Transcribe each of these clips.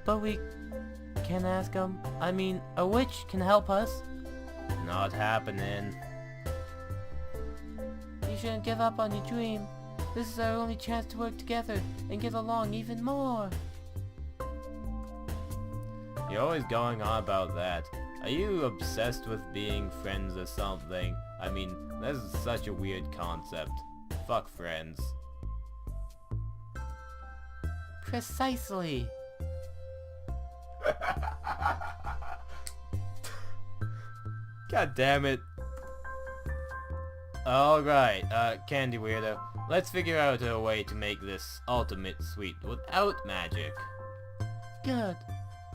But we can ask him. I mean, a witch can help us. Not happening. You shouldn't give up on your dream. This is our only chance to work together and get along even more. You're always going on about that. Are you obsessed with being friends or something? I mean, that's such a weird concept. Fuck friends. Precisely. God damn it. Alright, Candy Weirdo. Let's figure out a way to make this ultimate sweet without magic. Good.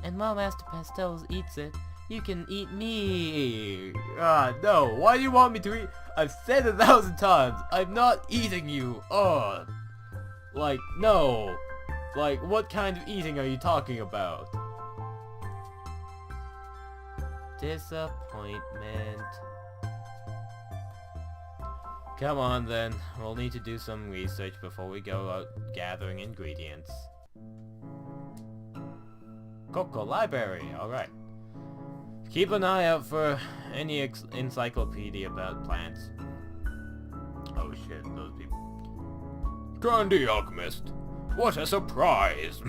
And while Master Pastels eats it, you can eat me. No. Why do you want me to eat? I've said 1,000 times. I'm not eating you. Like, no. Like, what kind of eating are you talking about? Disappointment. Come on then, we'll need to do some research before we go out gathering ingredients. Cocoa Library, alright. Keep an eye out for any encyclopedia about plants. Oh shit, those people. Candy Alchemist, what a surprise!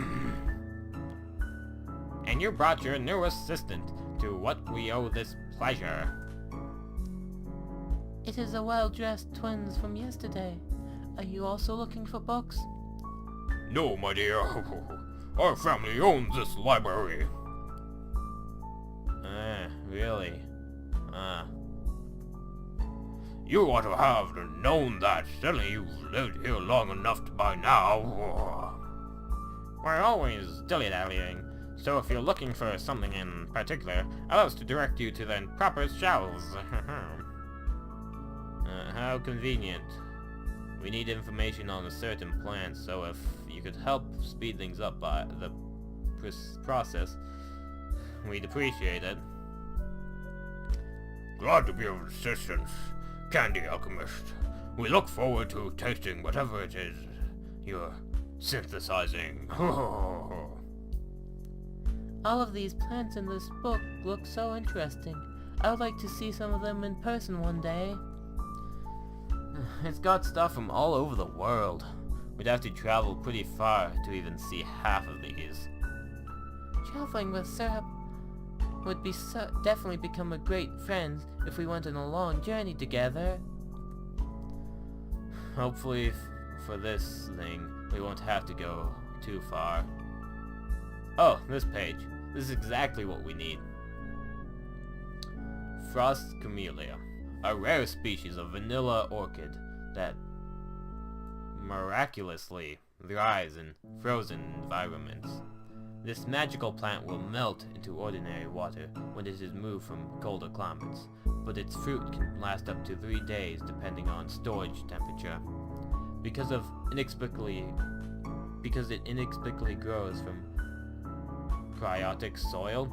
And you brought your new assistant. To what we owe this pleasure. It is the well-dressed twins from yesterday. Are you also looking for books? No, my dear. Our family owns this library. Really? You ought to have known that. Certainly you've lived here long enough by now. We're always dilly-dallying. So if you're looking for something in particular, allow us to direct you to the proper shelves. How convenient. We need information on a certain plant, so if you could help speed things up by the process, we'd appreciate it. Glad to be of assistance, Candy Alchemist. We look forward to tasting whatever it is you're synthesizing. All of these plants in this book look so interesting. I would like to see some of them in person one day. It's got stuff from all over the world. We'd have to travel pretty far to even see half of these. Traveling with Syrup would be definitely become a great friends if we went on a long journey together. Hopefully for this thing, we won't have to go too far. Oh, this page. This is exactly what we need. Frost Camellia, a rare species of vanilla orchid that miraculously thrives in frozen environments. This magical plant will melt into ordinary water when it is moved from colder climates, but its fruit can last up to 3 days depending on storage temperature. Because it inexplicably grows from cryotic soil,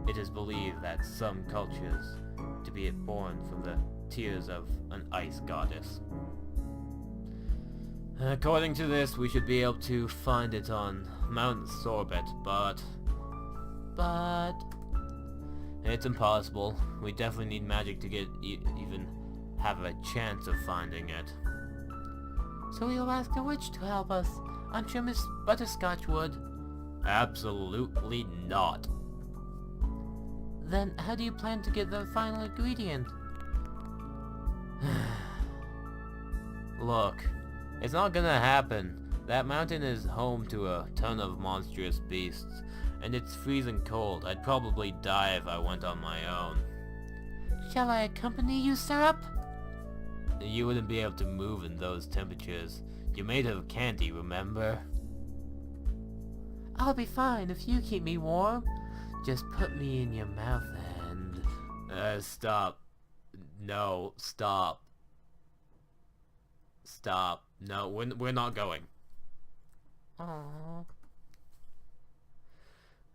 it is believed that some cultures to be born from the tears of an ice goddess. According to this, we should be able to find it on Mount Sorbet, but it's impossible. We definitely need magic to get even have a chance of finding it. So we'll ask a witch to help us. I'm sure Miss Butterscotch would. Absolutely not. Then how do you plan to get the final ingredient? Look, it's not gonna happen. That mountain is home to a ton of monstrous beasts, and it's freezing cold. I'd probably die if I went on my own. Shall I accompany you, Syrup? You wouldn't be able to move in those temperatures. You're made of candy, remember? I'll be fine if you keep me warm. Just put me in your mouth and... stop. No, stop. Stop. No, we're not going. Aww.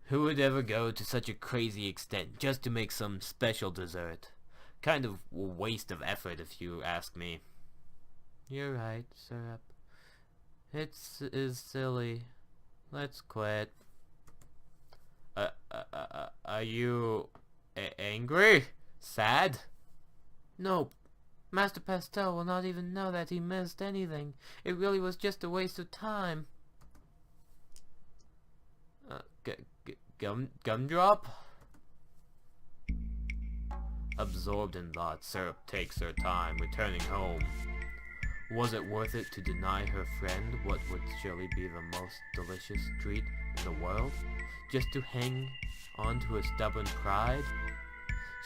Who would ever go to such a crazy extent just to make some special dessert? Kind of a waste of effort if you ask me. You're right, Syrup. Is silly. Let's quit. Are you angry? Sad? Nope. Master Pastel will not even know that he missed anything. It really was just a waste of time. Gumdrop? Absorbed in thought, Syrup takes her time returning home. Was it worth it to deny her friend what would surely be the most delicious treat in the world? Just to hang on to her stubborn pride?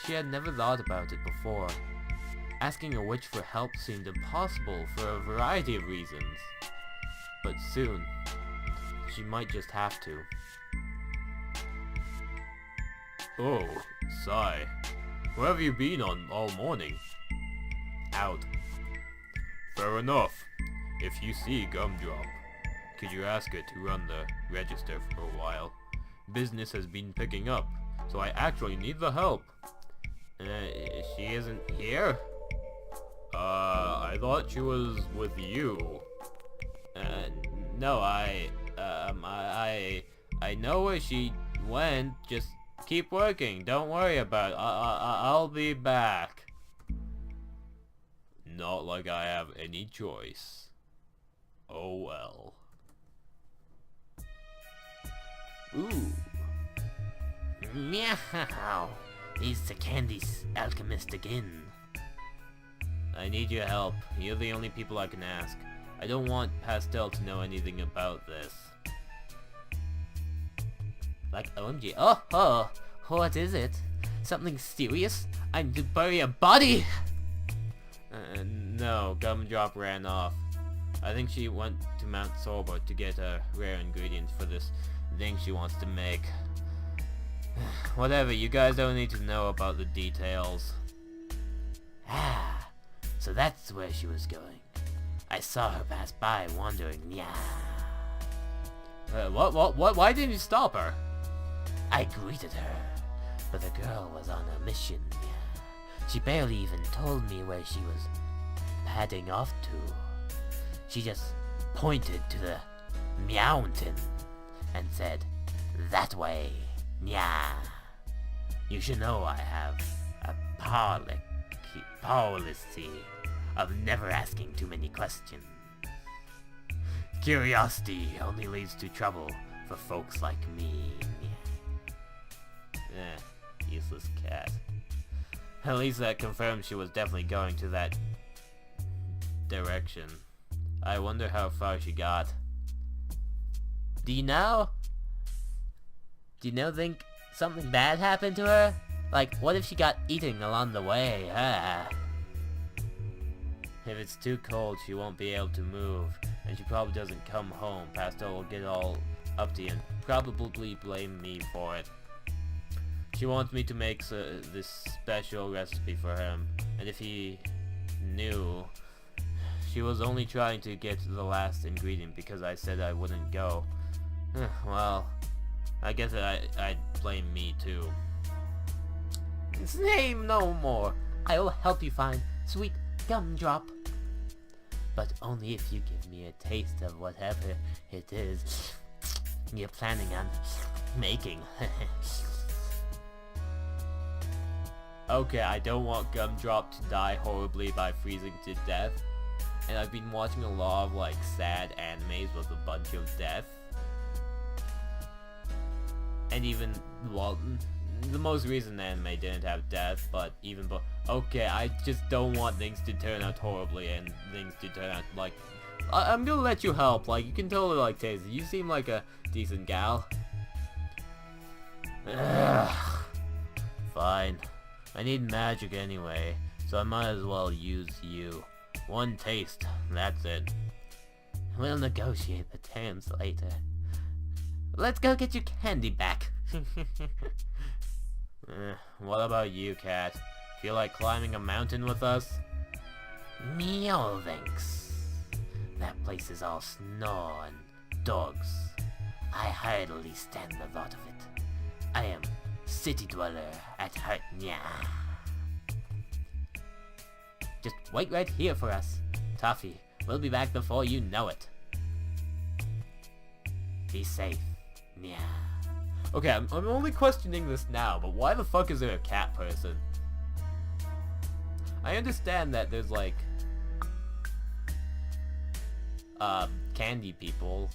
She had never thought about it before. Asking a witch for help seemed impossible for a variety of reasons. But soon, she might just have to. Oh, sigh. Where have you been on all morning? Out. Fair enough. If you see Gumdrop, could you ask her to run the register for a while? Business has been picking up, so I actually need the help. She isn't here? I thought she was with you. No, I know where she went. Just keep working. Don't worry about it. I'll be back. Not like I have any choice. Oh well. Ooh. Meow. It's the candy alchemist again. I need your help. You're the only people I can ask. I don't want Pastel to know anything about this. Like OMG. Oh, what is it? Something serious? I need to bury a body! No, Gumdrop ran off. I think she went to Mount Sorbo to get a rare ingredient for this thing she wants to make. Whatever, you guys don't need to know about the details. Ah, so that's where she was going. I saw her pass by wandering. Yeah. What? Why didn't you stop her? I greeted her, but the girl was on a mission. Yeah. She barely even told me where she was heading off to. She just pointed to the mountain and said, "That way." Yeah. You should know I have a policy of never asking too many questions. Curiosity only leads to trouble for folks like me. Useless cat. At least that confirms she was definitely going to that direction. I wonder how far she got. Do you know? Think something bad happened to her? Like, what if she got eaten along the way? If it's too cold, she won't be able to move, and she probably doesn't come home. Pastel will get all uppity and probably blame me for it. She wants me to make this special recipe for him, and if he knew, she was only trying to get the last ingredient because I said I wouldn't go. Well, I guess I'd blame me too. Name no more. I will help you find sweet Gumdrop. But only if you give me a taste of whatever it is you're planning on making. Okay, I don't want Gumdrop to die horribly by freezing to death. And I've been watching a lot of like sad animes with a bunch of death. And even, well, the most recent anime didn't have death, but even okay, I just don't want things to turn out horribly and things to turn out like... I'm gonna let you help, like, you can totally like taste it. You seem like a decent gal. Ugh. Fine. I need magic anyway, so I might as well use you. One taste, that's it. We'll negotiate the terms later. Let's go get your candy back. What about you, cat? Feel like climbing a mountain with us? No thanks. That place is all snow and dogs. I hardly stand the thought of it. I am city dweller at heart. Yeah. Just wait right here for us. Toffee, we'll be back before you know it. Be safe. Yeah. Okay, I'm only questioning this now, but why the fuck is there a cat person? I understand that there's like candy people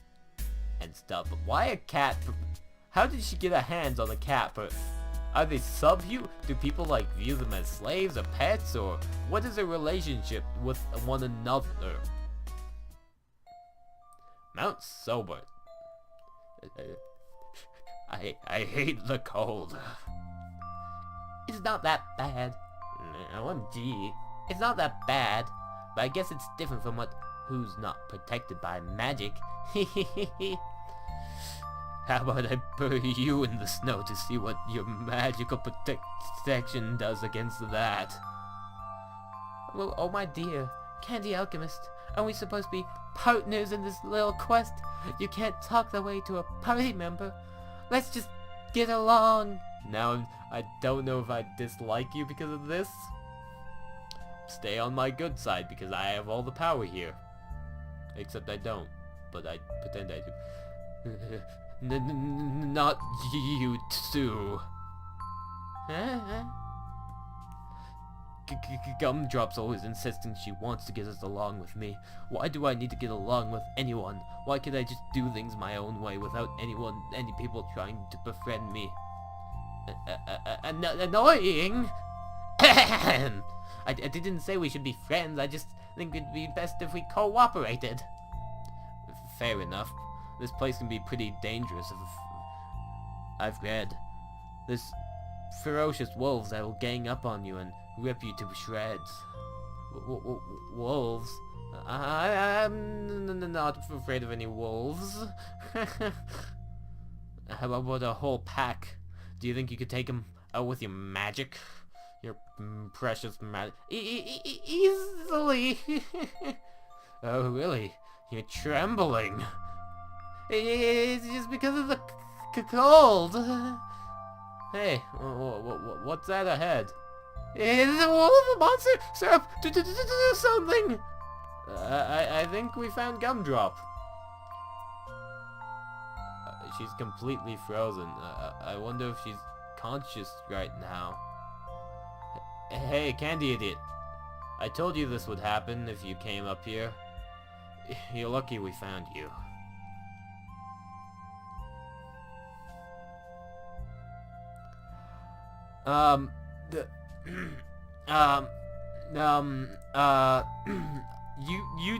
and stuff, but why a cat? How did she get her hands on a cat? But are they subhuman? Do people like view them as slaves or pets, or what is their relationship with one another? Mount Sober. I hate the cold. It's not that bad. OMG. It's not that bad, but I guess it's different from who's not protected by magic. How about I bury you in the snow to see what your magical protection does against that? Well, oh my dear, Candy Alchemist, are we supposed to be partners in this little quest? You can't talk the way to a party member. Let's just get along. Now, I don't know if I dislike you because of this. Stay on my good side because I have all the power here. Except I don't, but I pretend I do. Not you too. Gumdrop's always insisting she wants to get us along with me. Why do I need to get along with anyone? Why can't I just do things my own way without any people trying to befriend me? Annoying! I didn't say we should be friends, I just think it'd be best if we cooperated. Fair enough. This place can be pretty dangerous if I've read. There's ferocious wolves that will gang up on you and rip you to shreds. Wolves? I'm not afraid of any wolves. How about a whole pack? Do you think you could take them out with your magic? Your precious magic? Easily. Oh, really? You're trembling. It's just because of the cold. Hey, what's that ahead? Is it a monster? Syrup, do something. I think we found Gumdrop. She's completely frozen. I wonder if she's conscious right now. Hey, Candy Idiot. I told you this would happen if you came up here. You're lucky we found you. You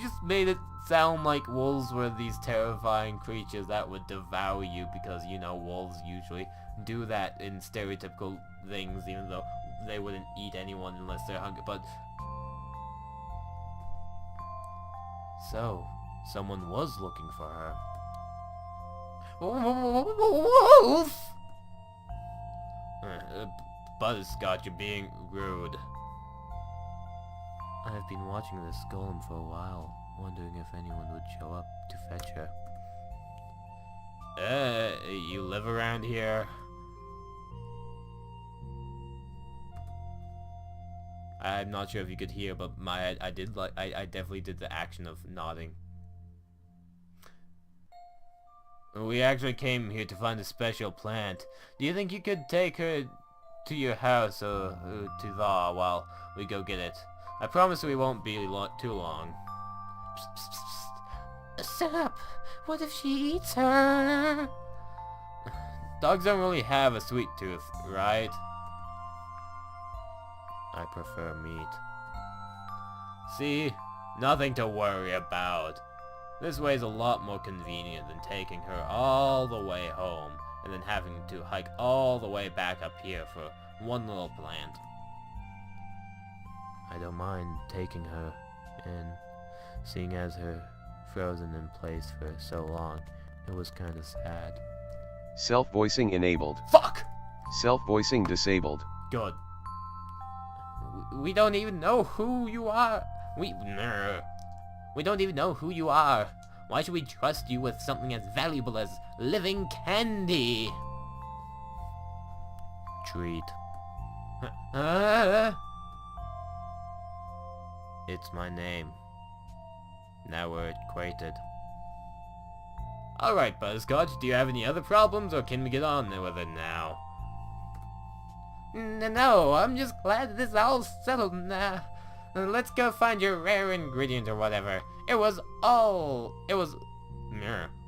just made it sound like wolves were these terrifying creatures that would devour you because, you know, wolves usually do that in stereotypical things, even though they wouldn't eat anyone unless they're hungry. But so, someone was looking for her. Wolf! Butterscotch, you're being rude. I've been watching this golem for a while, wondering if anyone would show up to fetch her. You live around here? I'm not sure if you could hear, but I definitely did the action of nodding. We actually came here to find a special plant. Do you think you could take her to your house or to the while we go get it? I promise we won't be too long. Psst, psst, psst. Syrup, what if she eats her? Dogs don't really have a sweet tooth, right? I prefer meat. See? Nothing to worry about. This way is a lot more convenient than taking her all the way home and then having to hike all the way back up here for one little plant. I don't mind taking her in, seeing as her frozen in place for so long. It was kinda sad. Self-voicing enabled. Fuck! Self-voicing disabled. Good. We don't even know who you are. We don't even know who you are. Why should we trust you with something as valuable as living candy? Treat. It's my name. Now we're acquainted. Alright, Butterscotch, do you have any other problems, or can we get on with it now? No, I'm just glad this all settled now. Let's go find your rare ingredient or whatever.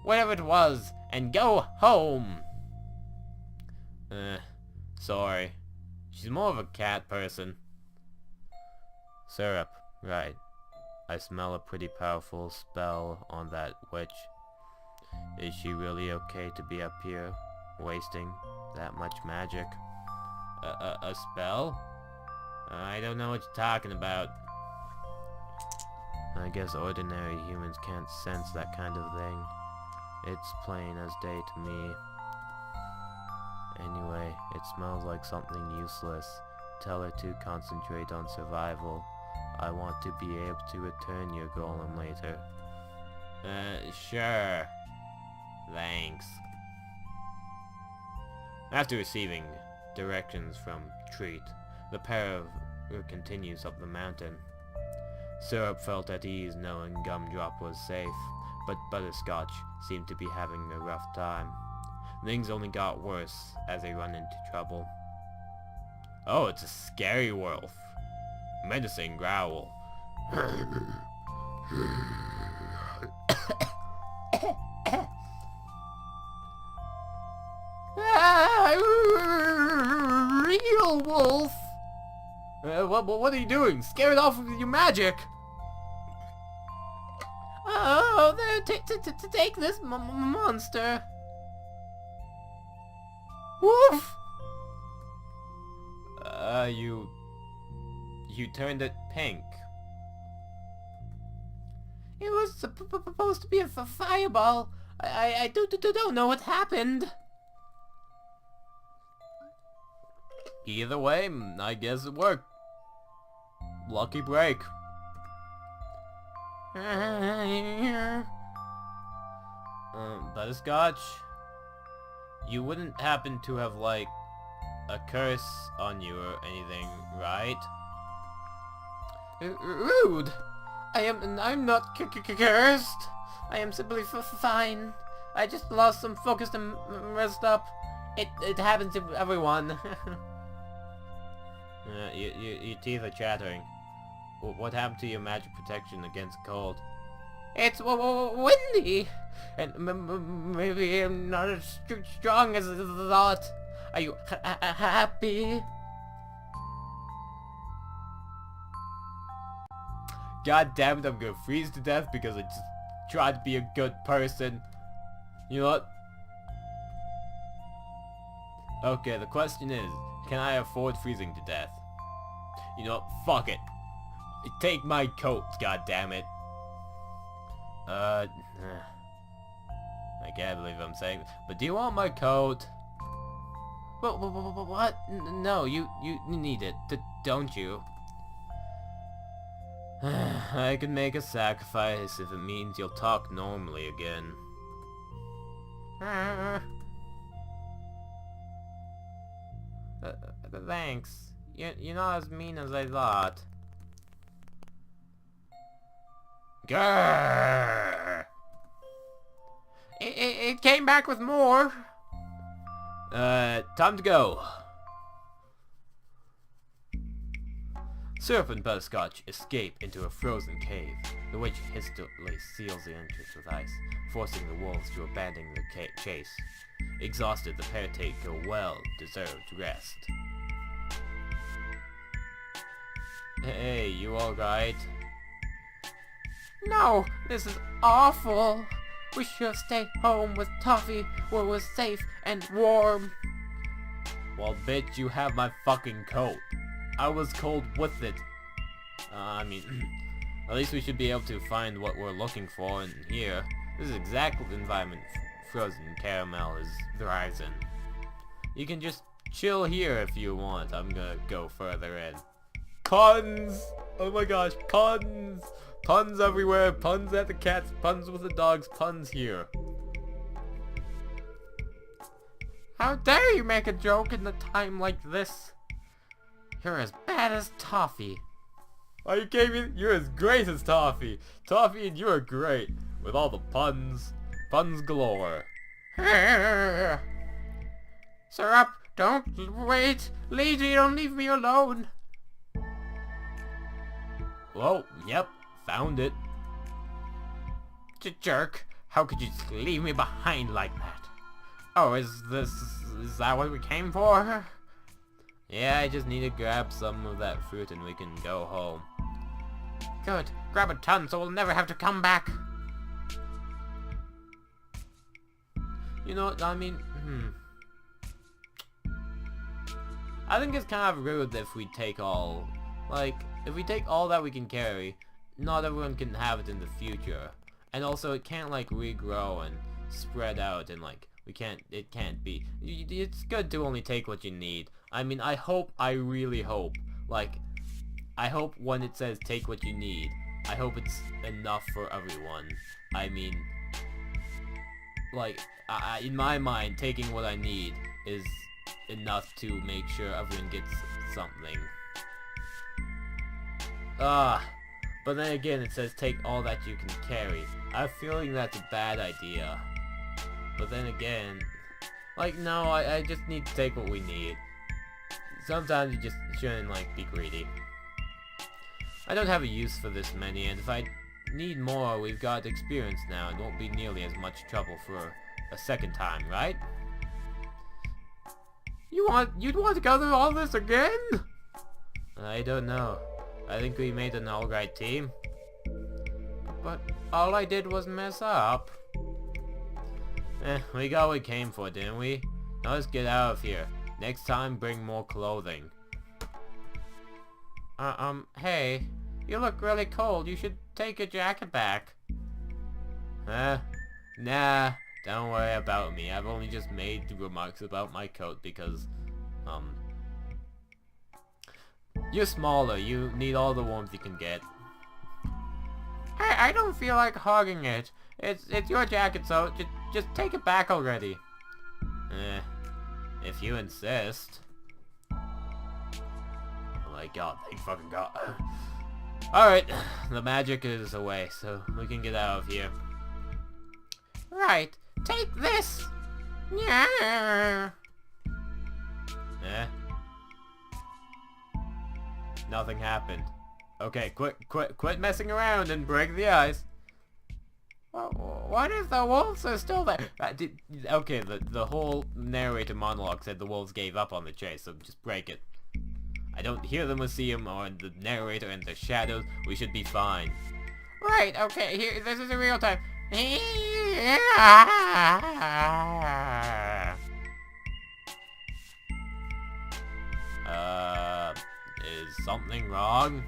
Whatever it was, and go home. Sorry. She's more of a cat person. Syrup, right. I smell a pretty powerful spell on that witch. Is she really okay to be up here, wasting that much magic? A spell? I don't know what you're talking about. I guess ordinary humans can't sense that kind of thing. It's plain as day to me. Anyway, it smells like something useless. Tell her to concentrate on survival. I want to be able to return your golem later. Sure. Thanks. After receiving directions from Treat, the pair continues up the mountain. Syrup felt at ease knowing Gumdrop was safe, but Butterscotch seemed to be having a rough time. Things only got worse as they run into trouble. Oh, it's a scary wolf. Menacing growl. Real wolf! What are you doing? Scare it off with your magic! Oh, there, take this monster! Woof! You turned it pink. It was supposed to be a fireball. I don't know what happened. Either way, I guess it worked. Lucky break. Butterscotch, you wouldn't happen to have, like, a curse on you or anything, right? Rude! I'm not cursed. I am simply fine. I just lost some focus and messed up. It happens to everyone. Your teeth are chattering. What happened to your magic protection against cold? It's windy, and maybe I'm not as strong as I thought. Are you happy? God damn it, I'm gonna freeze to death because I just tried to be a good person. You know what? Okay, the question is, can I afford freezing to death? You know what? Fuck it. Take my coat, god damn it. I can't believe I'm saying this, but do you want my coat? What? No, you need it, don't you? I could make a sacrifice if it means you'll talk normally again. Thanks. You're not as mean as I thought. Grrr! It came back with more. Time to go. Syrup and Butterscotch escape into a frozen cave. The witch hastily seals the entrance with ice, forcing the wolves to abandon the chase. Exhausted, the pair take a well-deserved rest. Hey, you alright? No, this is awful. We should have stayed home with Toffee where it was safe and warm. Well, bitch, you have my fucking coat. I was cold with it. I mean, at least we should be able to find what we're looking for in here. This is exactly the environment Frozen Caramel is thrives in. You can just chill here if you want. I'm gonna go further in. Puns! Oh my gosh, puns! Puns everywhere, puns at the cats, puns with the dogs, puns here. How dare you make a joke in a time like this? You're as bad as Toffee. Are you kidding me? You're as great as Toffee. Toffee and you are great. With all the puns. Puns galore. Syrup, don't wait. Lady, don't leave me alone. Whoa, yep, found it. Jerk. How could you just leave me behind like that? Oh, is that what we came for? Yeah, I just need to grab some of that fruit and we can go home. Good. Grab a ton so we'll never have to come back. You know what, I mean, I think it's kind of rude if we take all, like, if we take all that we can carry, not everyone can have it in the future. And also, it can't, like, regrow and spread out and, like, it can't be. It's good to only take what you need. I mean, I really hope, like, I hope when it says take what you need, I hope it's enough for everyone. I mean, like, in my mind, taking what I need is enough to make sure everyone gets something. But then again, it says take all that you can carry. I have a feeling that's a bad idea. But then again, like, no, I just need to take what we need. Sometimes you just shouldn't, like, be greedy. I don't have a use for this many, and if I need more, we've got experience now, and won't be nearly as much trouble for a second time, right? You'd want to go through all this again? I don't know. I think we made an alright team. But all I did was mess up. We got what we came for, didn't we? Now let's get out of here. Next time, bring more clothing. Hey, you look really cold. You should take your jacket back. Nah, don't worry about me. I've only just made remarks about my coat because, you're smaller. You need all the warmth you can get. Hey, I don't feel like hogging it. It's your jacket, so just take it back already. If you insist. Oh my god, thank fucking god. Alright, the magic is away, so we can get out of here. Right, take this! Yeah. Nothing happened. Okay, quit messing around and break the ice. What if the wolves are still there? Okay, the whole narrator monologue said the wolves gave up on the chase, so just break it. I don't hear the museum or the narrator in the shadows. We should be fine. Right, okay, here, this is a real time. Is something wrong?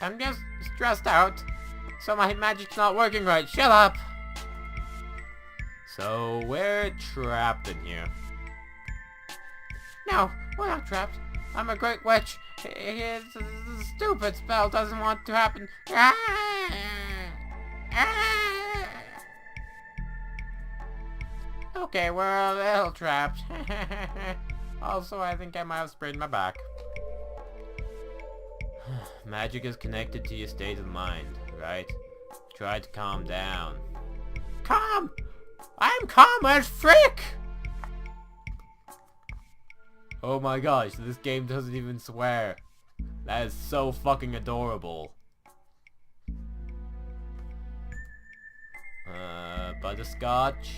I'm just stressed out. So my magic's not working right. Shut up! So we're trapped in here. No, we're not trapped. I'm a great witch. His stupid spell doesn't want to happen. Okay, we're a little trapped. Also, I think I might have sprained my back. Magic is connected to your state of mind, right? Try to calm down. Calm? I'm calm as frick! Oh my gosh, this game doesn't even swear. That is so fucking adorable. Butterscotch?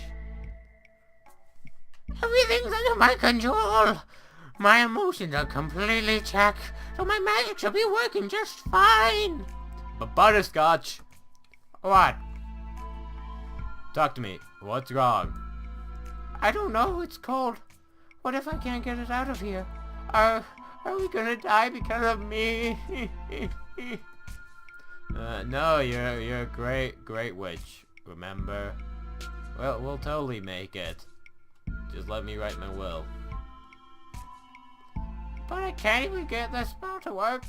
Everything's under my control. My emotions are completely checked, so my magic should be working just fine. But Butterscotch! What? Talk to me. What's wrong? I don't know. It's cold. What if I can't get it out of here? Are we gonna die because of me? No, you're a great witch. Remember? Well, we'll totally make it. Just let me write my will. But I can't even get the spell to work.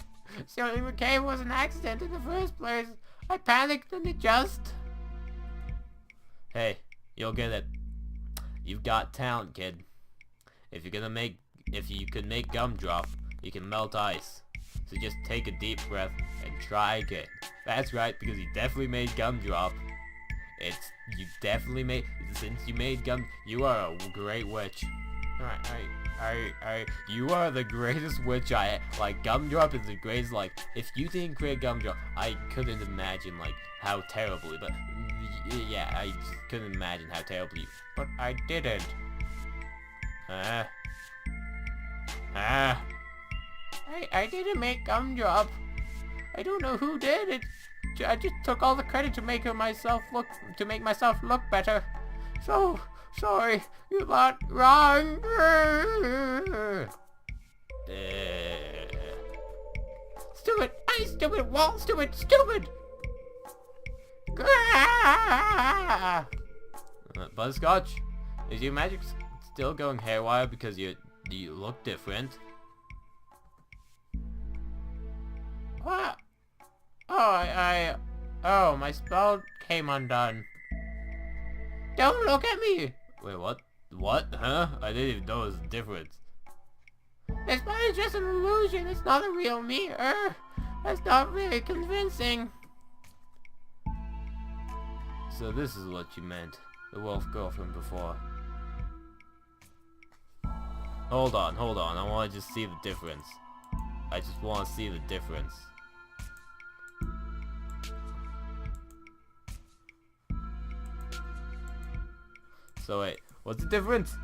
Sealing the cave was an accident in the first place. I panicked and it just... Hey, you'll get it. You've got talent, kid. If you could make gumdrop, you can melt ice. So just take a deep breath and try again. That's right, because you definitely made gumdrop. You definitely made, since you made gum, you are a great witch. You are the greatest witch like, Gumdrop is the greatest, like, if you didn't create Gumdrop, I couldn't imagine, like, how terribly, but, yeah, I just couldn't imagine how terribly, but I didn't. I didn't make Gumdrop. I don't know who did it. I just took all the credit to make myself look better. So sorry, you thought wrong. Stupid! Stupid! Wall! Stupid! Stupid! Butterscotch, is your magic still going haywire because you look different? What? Oh, oh, my spell came undone. Don't look at me! Wait, what? What? Huh? I didn't even know it was a difference. This spell is just an illusion. It's not a real me. That's not really convincing. So this is what you meant. The wolf girlfriend before. Hold on. I want to just see the difference. I just want to see the difference. So wait, what's the difference?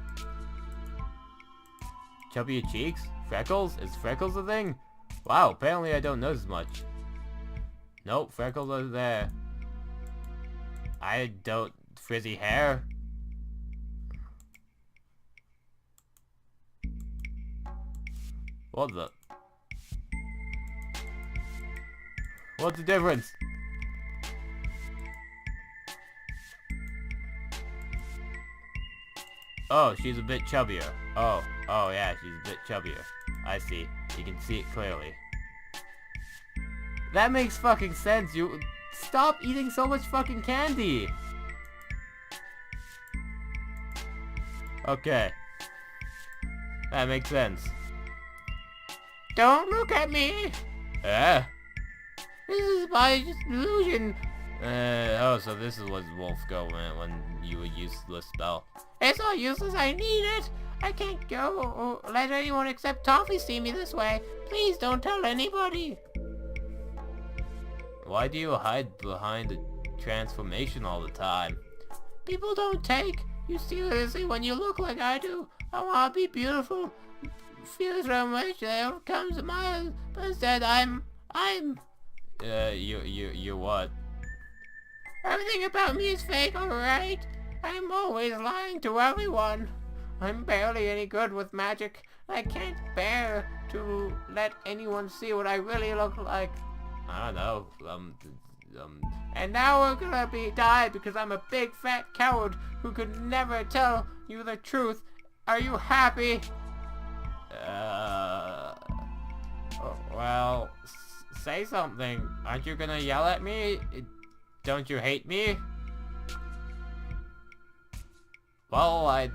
Chubbier cheeks? Freckles? Is freckles a thing? Wow, apparently I don't notice much. Nope, freckles are there. I don't... frizzy hair? What the... What's the difference? Oh, she's a bit chubbier. Oh yeah, she's a bit chubbier. I see. You can see it clearly. That makes fucking sense. You stop eating so much fucking candy. Okay. That makes sense. Don't look at me. This is my just illusion. Oh, so this is what Wolf Go meant when you would use the spell. It's all useless, I need it! I can't go or let anyone except Toffee see me this way. Please don't tell anybody. Why do you hide behind the transformation all the time? People don't take you seriously when you look like I do. I want to be beautiful. Feel so much there comes a mile, but instead you're what? Everything about me is fake, alright? I'm always lying to everyone. I'm barely any good with magic. I can't bear to let anyone see what I really look like. I don't know, and now we're gonna die because I'm a big fat coward who could never tell you the truth. Are you happy? Well, say something. Aren't you gonna yell at me? Don't you hate me? Well, I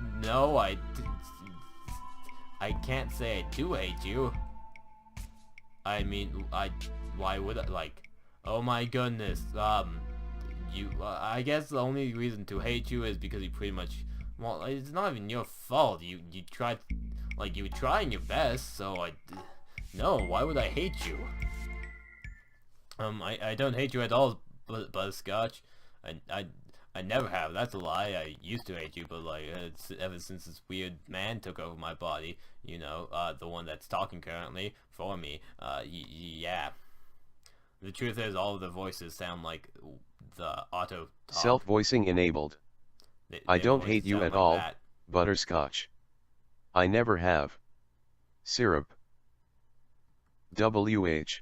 can't say I do hate you. I mean, why would I, like, oh my goodness, I guess the only reason to hate you is because you pretty much, well, it's not even your fault. You tried, like, you were trying your best, so no, why would I hate you? I don't hate you at all, Butterscotch. I never have. That's a lie. I used to hate you, but like ever since this weird man took over my body, you know, the one that's talking currently for me. Yeah. The truth is, all of the voices sound like the auto talk. Self-voicing enabled. I don't hate you at all, Butterscotch. I never have. Syrup. WH.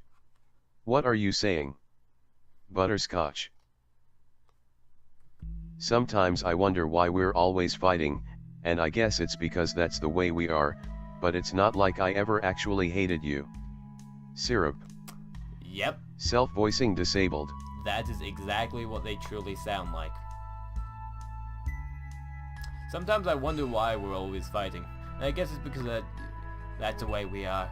What are you saying? Butterscotch. Sometimes I wonder why we're always fighting, and I guess it's because that's the way we are, but it's not like I ever actually hated you. Syrup. Yep. Self-voicing disabled. That is exactly what they truly sound like. Sometimes I wonder why we're always fighting, and I guess it's because that's the way we are.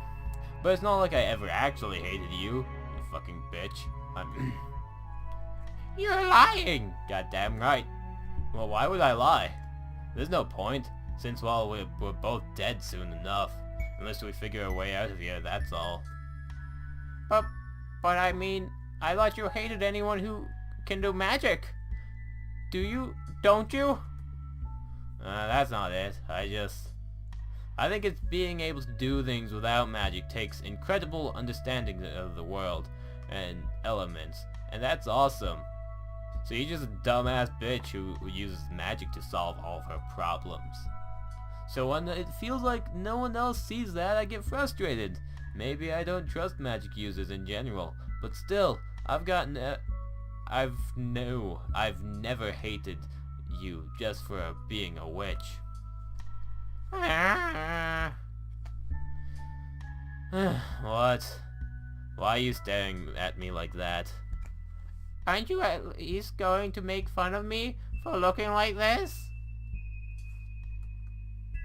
But it's not like I ever actually hated you, you fucking bitch. You're lying! Goddamn right. Well, why would I lie? There's no point, since, well, we're both dead soon enough. Unless we figure a way out of here, that's all. But I mean, I thought you hated anyone who can do magic. Do you? Don't you? That's not it. I think it's being able to do things without magic takes incredible understanding of the world and elements, and that's awesome. So you're just a dumbass bitch who uses magic to solve all of her problems. So when it feels like no one else sees that, I get frustrated. Maybe I don't trust magic users in general, but still, I've never hated you just for being a witch. What? Why are you staring at me like that? Aren't you at least going to make fun of me for looking like this?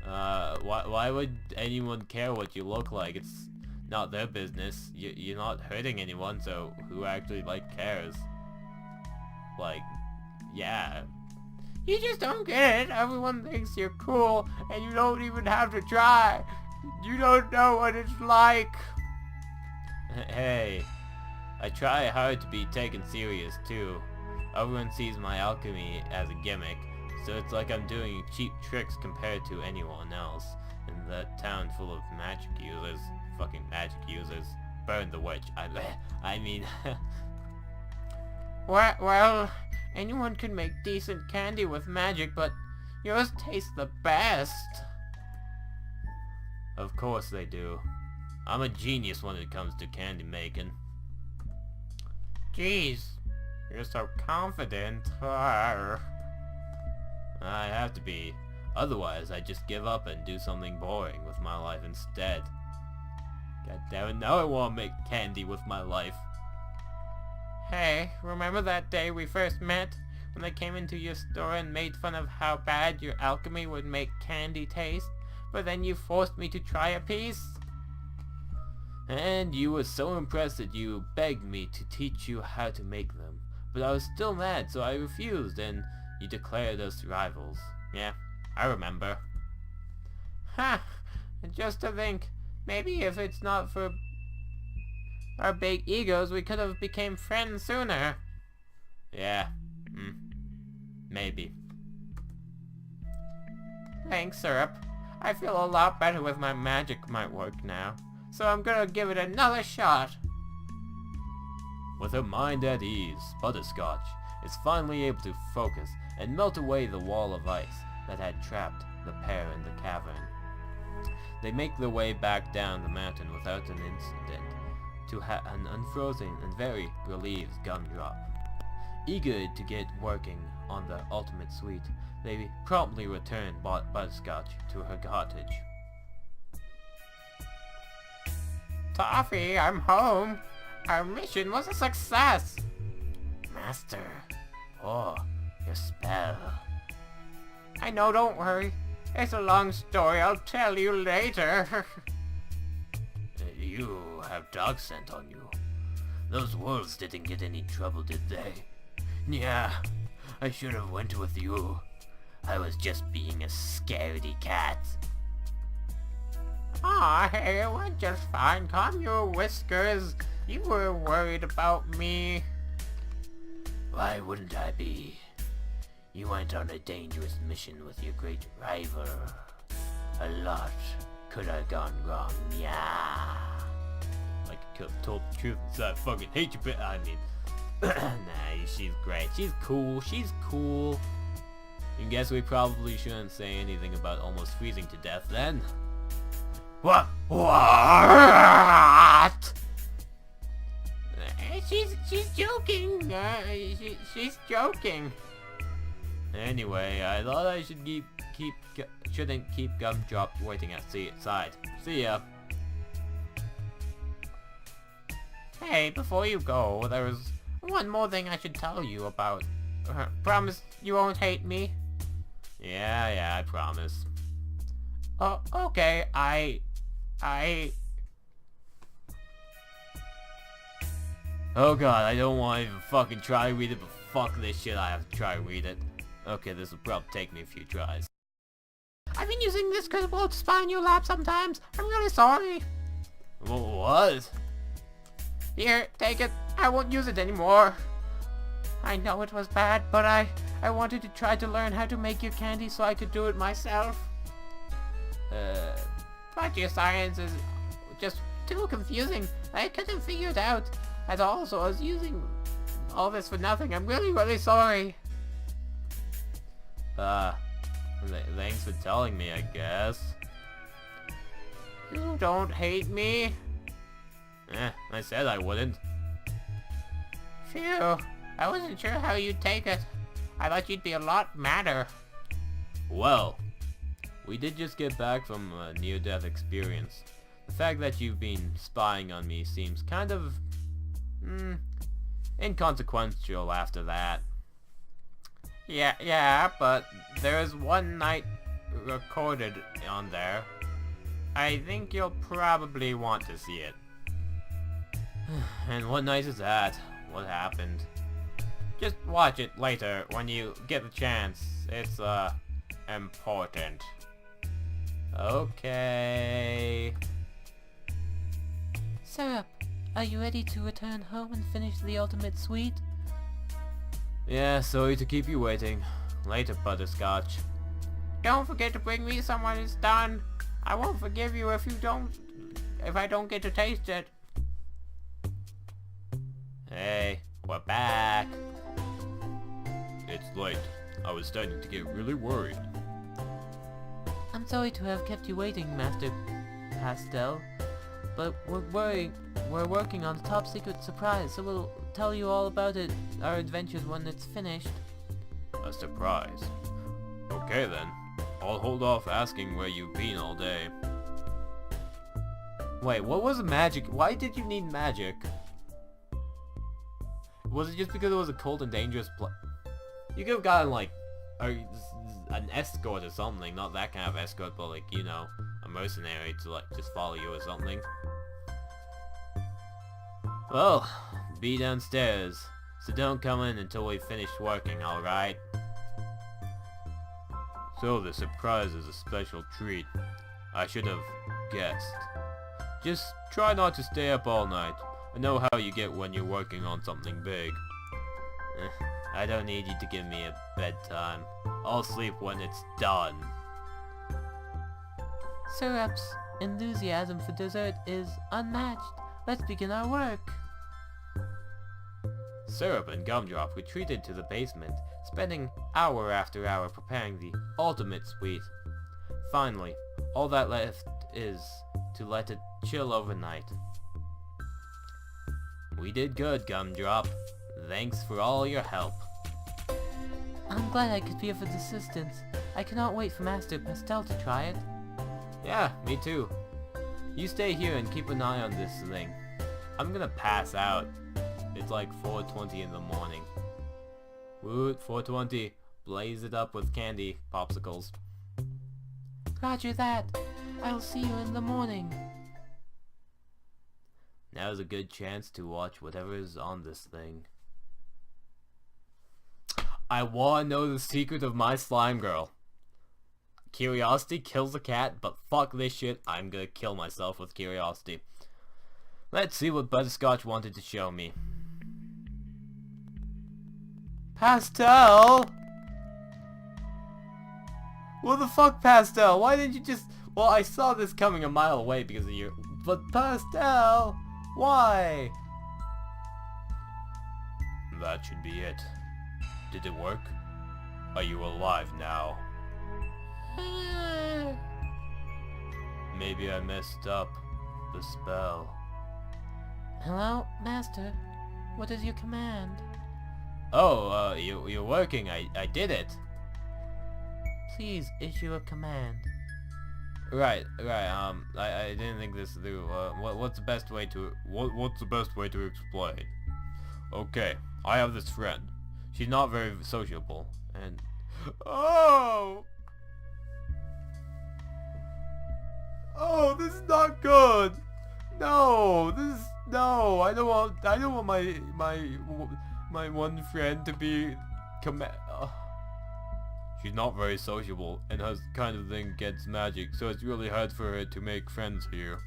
Why would anyone care what you look like? It's not their business. You're not hurting anyone, so who actually, like, cares? Like, yeah. You just don't get it. Everyone thinks you're cool, and you don't even have to try. You don't know what it's like. Hey, I try hard to be taken serious too. Everyone sees my alchemy as a gimmick, so it's like I'm doing cheap tricks compared to anyone else. In that town full of magic users, fucking magic users, burn the witch. I mean, well, anyone can make decent candy with magic, but yours tastes the best. Of course they do. I'm a genius when it comes to candy making. Jeez, you're so confident. I have to be. Otherwise, I just give up and do something boring with my life instead. God damn it, now I want to make candy with my life. Hey, remember that day we first met? When I came into your store and made fun of how bad your alchemy would make candy taste? But then you forced me to try a piece? And you were so impressed that you begged me to teach you how to make them. But I was still mad, so I refused, and you declared us rivals. Yeah, I remember. Ha! Just to think, maybe if it's not for our big egos, we could have became friends sooner. Yeah, maybe. Thanks, Syrup. I feel a lot better with my magic might work now. So I'm gonna give it another shot. With her mind at ease, Butterscotch is finally able to focus and melt away the wall of ice that had trapped the pair in the cavern. They make their way back down the mountain without an incident to an unfrozen and very relieved Gumdrop. Eager to get working on the ultimate sweet, they promptly return Butterscotch to her cottage. Toffee, I'm home. Our mission was a success. Master, oh, your spell. I know, don't worry. It's a long story, I'll tell you later. You have dog scent on you. Those wolves didn't get any trouble, did they? Yeah, I should have went with you. I was just being a scaredy cat. Aw, hey, it went just fine. Calm your whiskers. You were worried about me. Why wouldn't I be? You went on a dangerous mission with your great rival. A lot could have gone wrong, yeah. Like I told the truth, so I fucking hate you, but I mean, nah, she's great. She's cool. And guess we probably shouldn't say anything about almost freezing to death then. What? She's joking. She's joking. Anyway, I thought I shouldn't keep Gumdrop waiting outside. See ya. Hey, before you go, there was one more thing I should tell you about. Promise you won't hate me? Yeah, I promise. Oh, okay, Oh god, I don't want to even fucking try to read it fuck this shit, I have to try and read it. Okay, this will probably take me a few tries. I've been using this crystal to spy on your lab sometimes. I'm really sorry. What? Here, take it. I won't use it anymore. I know it was bad, but I wanted to try to learn how to make your candy so I could do it myself. But your science is just too confusing. I couldn't figure it out at all, so I was using all this for nothing. I'm really, really sorry. Thanks for telling me, I guess. You don't hate me. I said I wouldn't. Phew. I wasn't sure how you'd take it. I thought you'd be a lot madder. Well, we did just get back from a near-death experience. The fact that you've been spying on me seems kind of inconsequential after that. Yeah, but there's one night recorded on there. I think you'll probably want to see it. And what night is that? What happened? Just watch it later when you get the chance. It's, important. Okay. Syrup, are you ready to return home and finish the ultimate sweet? Yeah, sorry to keep you waiting. Later, Butterscotch. Don't forget to bring me some when it's done. I won't forgive you if I don't get to taste it. Hey, we're back. It's late. I was starting to get really worried. I'm sorry to have kept you waiting, Master Pastel, but we're working on a top secret surprise, so we'll tell you all about it, our adventures, when it's finished. A surprise. Okay then. I'll hold off asking where you've been all day. Wait, what was magic? Why did you need magic? Was it just because it was a cold and dangerous You could have gotten like an escort or something, not that kind of escort, but like, you know, a mercenary to like just follow you or something. Well, be downstairs, so don't come in until we've finished working, alright? So the surprise is a special treat. I should have guessed. Just try not to stay up all night. I know how you get when you're working on something big. I don't need you to give me a bedtime. I'll sleep when it's done. Syrup's enthusiasm for dessert is unmatched. Let's begin our work. Syrup and Gumdrop retreated to the basement, spending hour after hour preparing the ultimate sweet. Finally, all that left is to let it chill overnight. We did good, Gumdrop. Thanks for all your help. I'm glad I could be of assistance. I cannot wait for Master Pastel to try it. Yeah, me too. You stay here and keep an eye on this thing. I'm gonna pass out. It's like 4:20 in the morning. Woot, 4:20. Blaze it up with candy popsicles. Roger that. I'll see you in the morning. Now's a good chance to watch whatever is on this thing. I wanna know the secret of my slime girl. Curiosity kills the cat, but fuck this shit, I'm gonna kill myself with curiosity. Let's see what Butterscotch wanted to show me. Pastel? What the fuck, Pastel? Why didn't you just... Well, I saw this coming a mile away because of you. But Pastel? Why? That should be it. Did it work? Are you alive now? Maybe I messed up the spell. Hello, Master. What is your command? Oh, you're working. I did it. Please issue a command. Right. I didn't think this through. What's the best way to... What's the best way to explain? Okay, I have this friend. She's not very sociable, and... Oh! Oh, this is not good. No, this is... No, I don't want my my one friend to be She's not very sociable and has kind of thing against magic, so it's really hard for her to make friends here.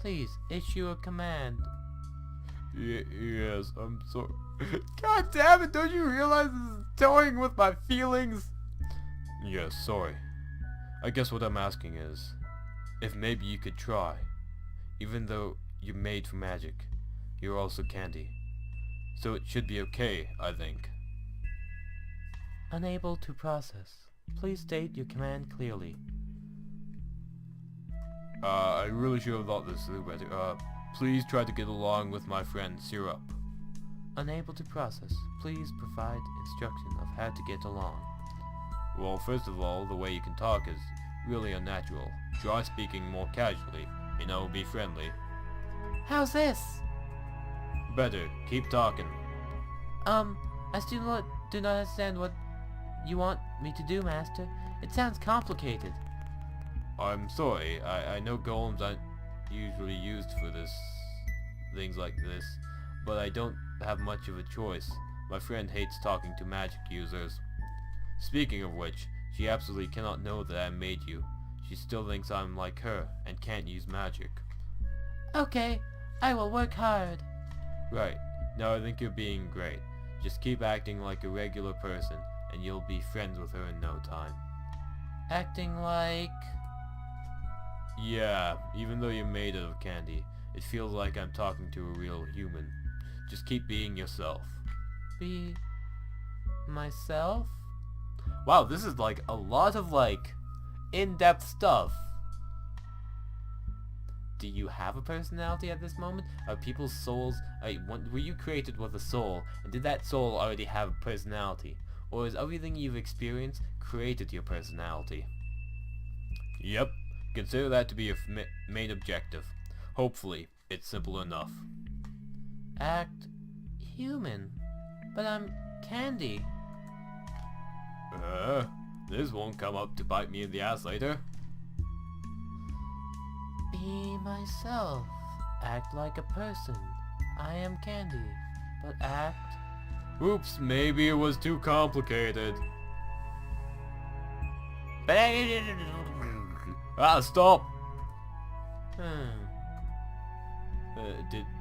Please, issue a command. Yes, I'm sorry. God damn it, don't you realize this is toying with my feelings? Yes, sorry. I guess what I'm asking is, if maybe you could try. Even though you're made for magic, you're also candy. So it should be okay, I think. Unable to process. Please state your command clearly. I really should have thought this through better. Please try to get along with my friend Syrup. Unable to process. Please provide instruction of how to get along. Well, first of all, the way you can talk is really unnatural. Try speaking more casually. You know, be friendly. How's this? Better. Keep talking. I still do not understand what you want me to do, Master. It sounds complicated. I'm sorry. I know golems aren't usually used for things like this, but I don't have much of a choice. My friend hates talking to magic users. Speaking of which, she absolutely cannot know that I made you. She still thinks I'm like her and can't use magic. Okay, I will work hard. Right. Now I think you're being great. Just keep acting like a regular person and you'll be friends with her in no time. Acting like... Yeah, even though you're made out of candy, it feels like I'm talking to a real human. Just keep being yourself. Be... myself? Wow, this is like a lot of like in-depth stuff. Do you have a personality at this moment? Are people's souls... were you created with a soul, and did that soul already have a personality? Or is everything you've experienced created your personality? Yep. Consider that to be your main objective. Hopefully, it's simple enough. Act... human. But I'm candy. This won't come up to bite me in the ass later. Be myself. Act like a person. I am candy. But act... Oops, maybe it was too complicated. Stop!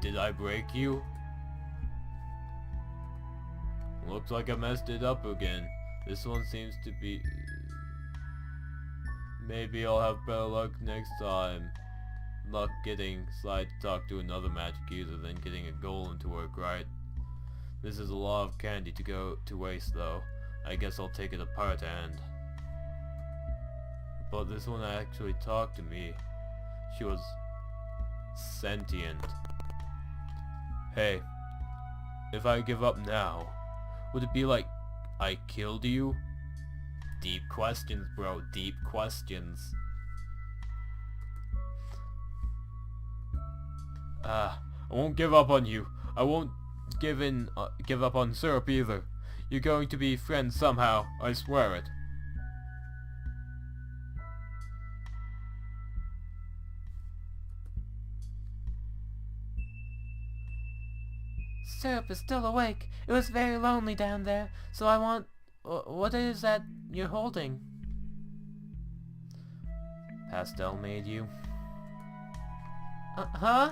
Did I break you? Looks like I messed it up again. This one seems to be... Maybe I'll have better luck next time. Luck getting Slide to talk to another magic user than getting a golem to work right. This is a lot of candy to go to waste though. I guess I'll take it apart and... But this one actually talked to me. She was... sentient. Hey, if I give up now, would it be like I killed you? Deep questions, bro. Deep questions. I won't give up on you. I won't give up on Syrup either. You're going to be friends somehow, I swear it. Syrup is still awake. It was very lonely down there, so I want... what is that you're holding? Pastel made you? Huh?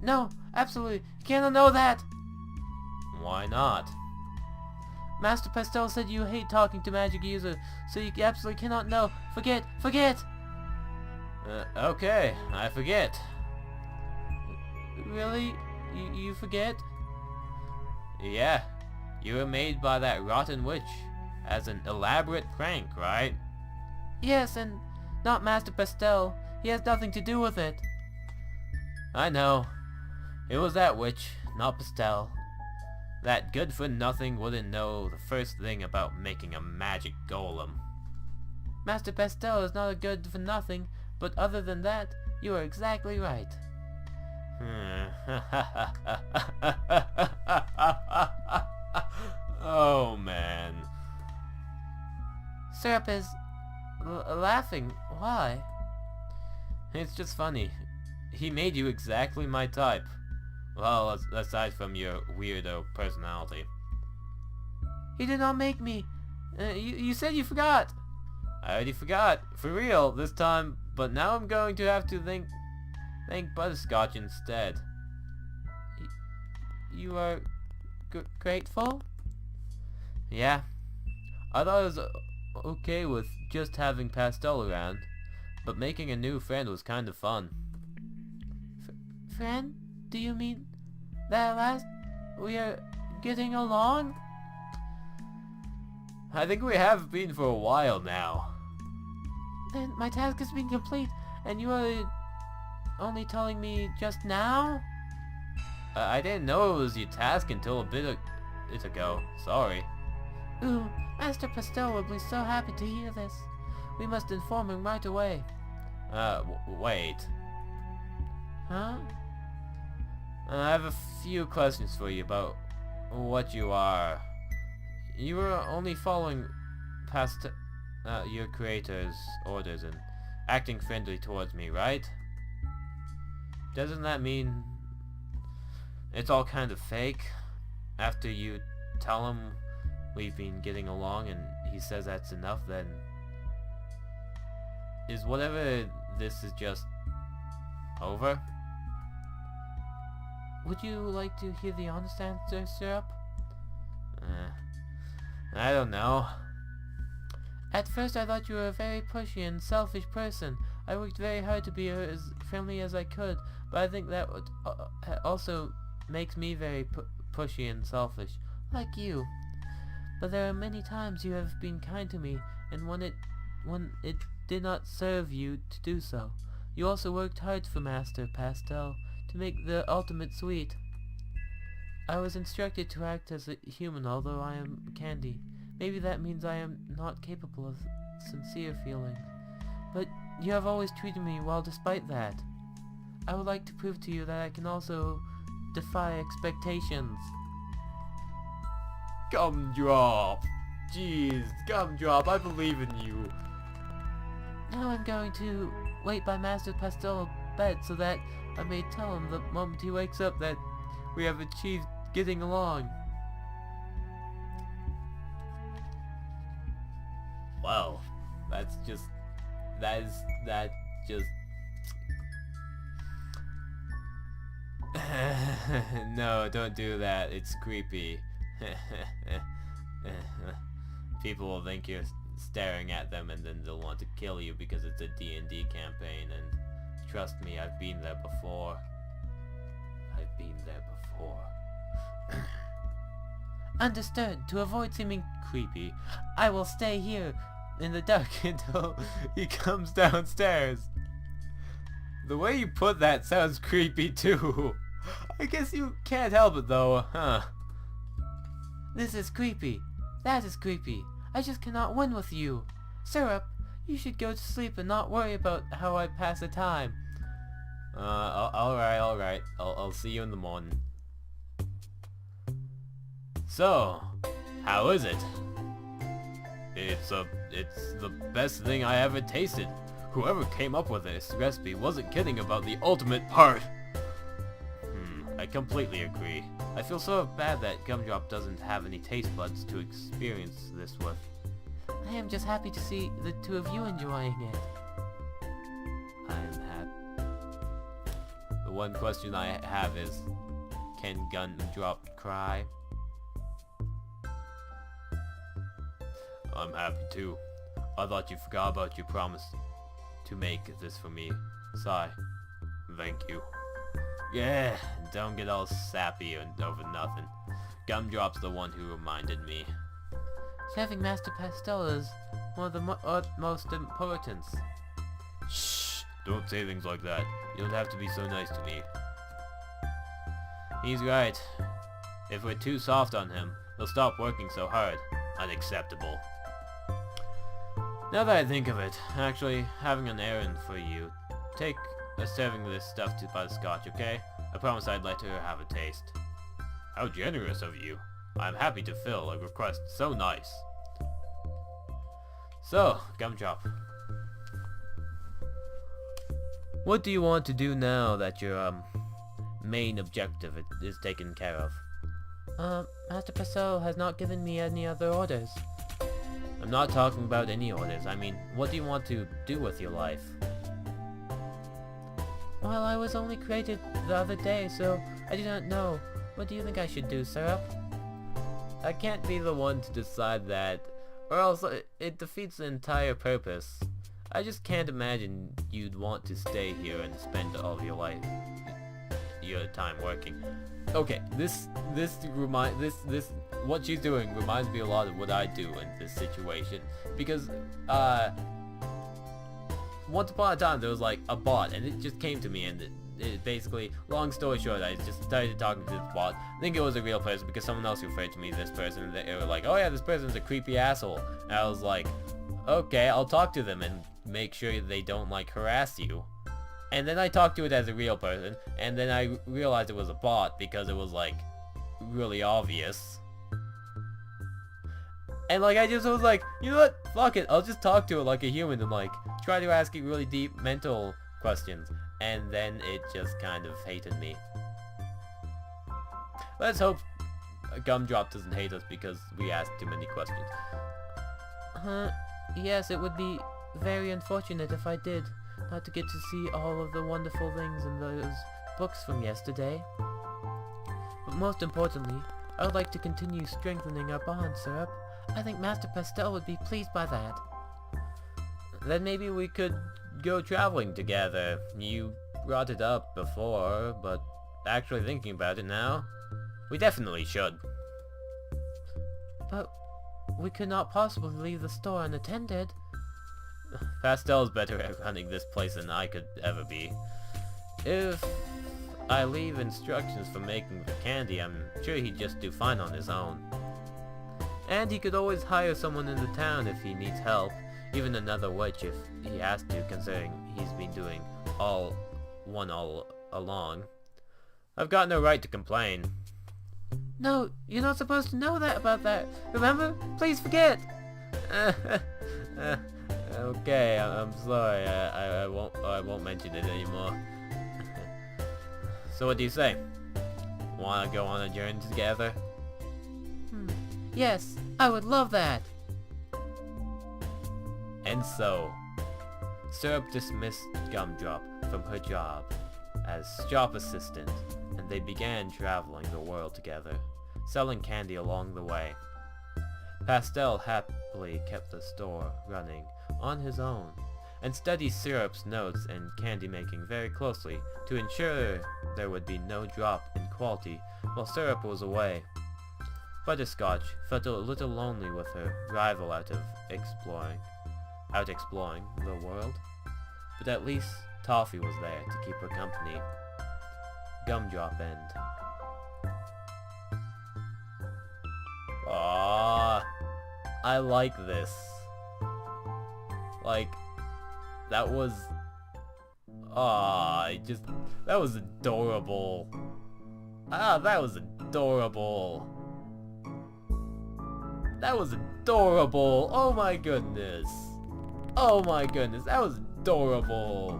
No, absolutely. You cannot know that. Why not? Master Pastel said you hate talking to magic users, so you absolutely cannot know. Forget! Forget! Okay, I forget. Really? You forget? Yeah, you were made by that rotten witch as an elaborate prank, right? Yes, and not Master Pastel. He has nothing to do with it. I know. It was that witch, not Pastel. That good-for-nothing wouldn't know the first thing about making a magic golem. Master Pastel is not a good for nothing, but other than that, you are exactly right. Oh man. Syrup is laughing. Why? It's just funny. He made you exactly my type. Well, aside from your weirdo personality. You did not make me. You said you forgot. I already forgot. For real, this time. But now I'm going to have to thank Butterscotch instead. You are grateful? Yeah. I thought it was okay with just having Pastel around. But making a new friend was kind of fun. Friend? Do you mean that at last we are getting along? I think we have been for a while now. Then my task has been complete, and you are only telling me just now? I didn't know it was your task until a bit ago. Sorry. Ooh, Master Pastel will be so happy to hear this. We must inform him right away. Wait. Huh? I have a few questions for you about what you are. You were only following past your creator's orders and acting friendly towards me, right? Doesn't that mean it's all kind of fake? After you tell him we've been getting along and he says that's enough, then is whatever this is just over? Would you like to hear the honest answer, Syrup? I don't know. At first I thought you were a very pushy and selfish person. I worked very hard to be as friendly as I could, but I think that also makes me very pushy and selfish, like you. But there are many times you have been kind to me, and when it did not serve you to do so. You also worked hard for Master Pastel to make the ultimate sweet. I was instructed to act as a human, although I am candy. Maybe that means I am not capable of sincere feelings. But you have always treated me well despite that. I would like to prove to you that I can also defy expectations. Gumdrop! Jeez, Gumdrop, I believe in you. Now I'm going to wait by Master Pastel's bed so that I may tell him the moment he wakes up that we have achieved getting along. Well, that just... No, don't do that. It's creepy. People will think you're staring at them and then they'll want to kill you because it's a D&D campaign, and trust me, I've been there before. Understood. To avoid seeming creepy, I will stay here in the dark until He comes downstairs. The way you put that sounds creepy too. I guess you can't help it though, huh? This is creepy. That is creepy. I just cannot win with you. Syrup, you should go to sleep and not worry about how I pass the time. Alright. I'll see you in the morning. So, how is it? It's the best thing I ever tasted. Whoever came up with this recipe wasn't kidding about the ultimate part. I completely agree. I feel so bad that Gumdrop doesn't have any taste buds to experience this with. I am just happy to see the two of you enjoying it. I'm happy. The one question I have is, can Gumdrop cry? I'm happy too. I thought you forgot about your promise to make this for me. Sigh. Thank you. Yeah, don't get all sappy and over nothing. Gumdrop's the one who reminded me. Serving Master Pastel is one of the utmost importance. Shh! Don't say things like that. You don't have to be so nice to me. He's right. If we're too soft on him, he'll stop working so hard. Unacceptable. Now that I think of it, actually having an errand for you. Take serving this stuff to Butterscotch, okay? I promise I'd let her have a taste. How generous of you. I'm happy to fill a request so nice. So, Gumdrop. What do you want to do now that you're, main objective is taken care of. Master Pastel has not given me any other orders. I'm not talking about any orders. I mean, what do you want to do with your life? Well, I was only created the other day, so I do not know. What do you think I should do, Syrup? I can't be the one to decide that, or else it defeats the entire purpose. I just can't imagine you'd want to stay here and spend all of your time working. Okay, what she's doing reminds me a lot of what I do in this situation, because once upon a time there was like a bot, and it just came to me, and it basically, long story short, I just started talking to this bot. I think it was a real person because someone else referred to me this person, and they were like, oh yeah, this person's a creepy asshole. And I was like, okay, I'll talk to them and make sure they don't like harass you. And then I talked to it as a real person, and then I realized it was a bot because it was like really obvious. And like I just was like, you know what, fuck it, I'll just talk to it like a human and like try to ask it really deep mental questions. And then it just kind of hated me. Let's hope Gumdrop doesn't hate us because we asked too many questions. Yes, it would be very unfortunate if I did not to get to see all of the wonderful things in those books from yesterday. But most importantly, I would like to continue strengthening our bond, Syrup. I think Master Pastel would be pleased by that. Then maybe we could go traveling together. You brought it up before, but actually thinking about it now, we definitely should. But we could not possibly leave the store unattended. Pastel's better at running this place than I could ever be. If I leave instructions for making the candy, I'm sure he'd just do fine on his own. And he could always hire someone in the town if he needs help, even another witch if he has to, considering he's been doing all along. I've got no right to complain. No, you're not supposed to know that about that. Remember? Please forget. Okay, I'm sorry. I won't mention it anymore. So what do you say? Wanna go on a journey together? Yes, I would love that. And so, Syrup dismissed Gumdrop from her job as shop assistant, and they began traveling the world together, selling candy along the way. Pastel happily kept the store running on his own, and studied Syrup's notes and candy making very closely to ensure there would be no drop in quality while Syrup was away. Butterscotch felt a little lonely with her rival out exploring the world, but at least Toffee was there to keep her company. Gumdrop End. Ah, I like this. Like, that was... that was adorable. That was adorable. That was adorable. Oh my goodness. Oh my goodness, that was adorable.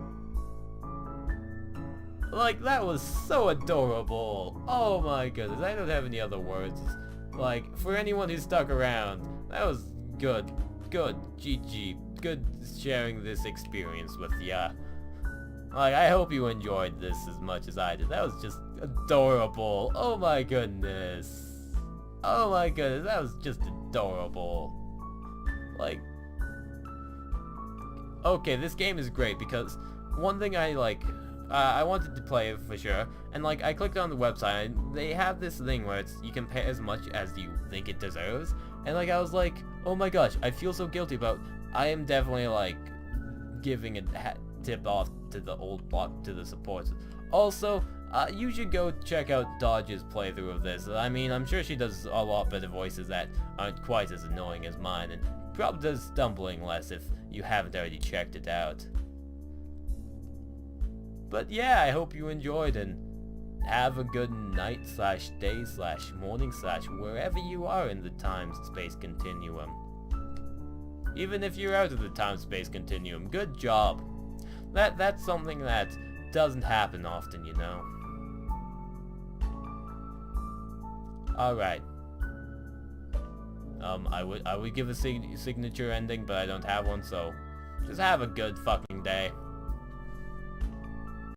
Like, that was so adorable. Oh my goodness, I don't have any other words. Like, for anyone who stuck around, that was good. Good. GG. Good sharing this experience with ya. Like, I hope you enjoyed this as much as I did. That was just adorable. Oh my goodness. Oh my goodness, that was just adorable. Like, okay, this game is great because one thing I like, I wanted to play it for sure, and like I clicked on the website and they have this thing where you can pay as much as you think it deserves, and like I was like, oh my gosh, I feel so guilty about, I am definitely like giving a tip off to the old block, to the supports. Also, you should go check out Dodge's playthrough of this. I mean, I'm sure she does a lot better voices that aren't quite as annoying as mine, and probably does stumbling less if you haven't already checked it out. But yeah, I hope you enjoyed, and have a good night / day / morning / wherever you are in the time-space continuum. Even if you're out of the time-space continuum, good job. That's something that doesn't happen often, you know. Alright. I would give a signature ending, but I don't have one, so just have a good fucking day.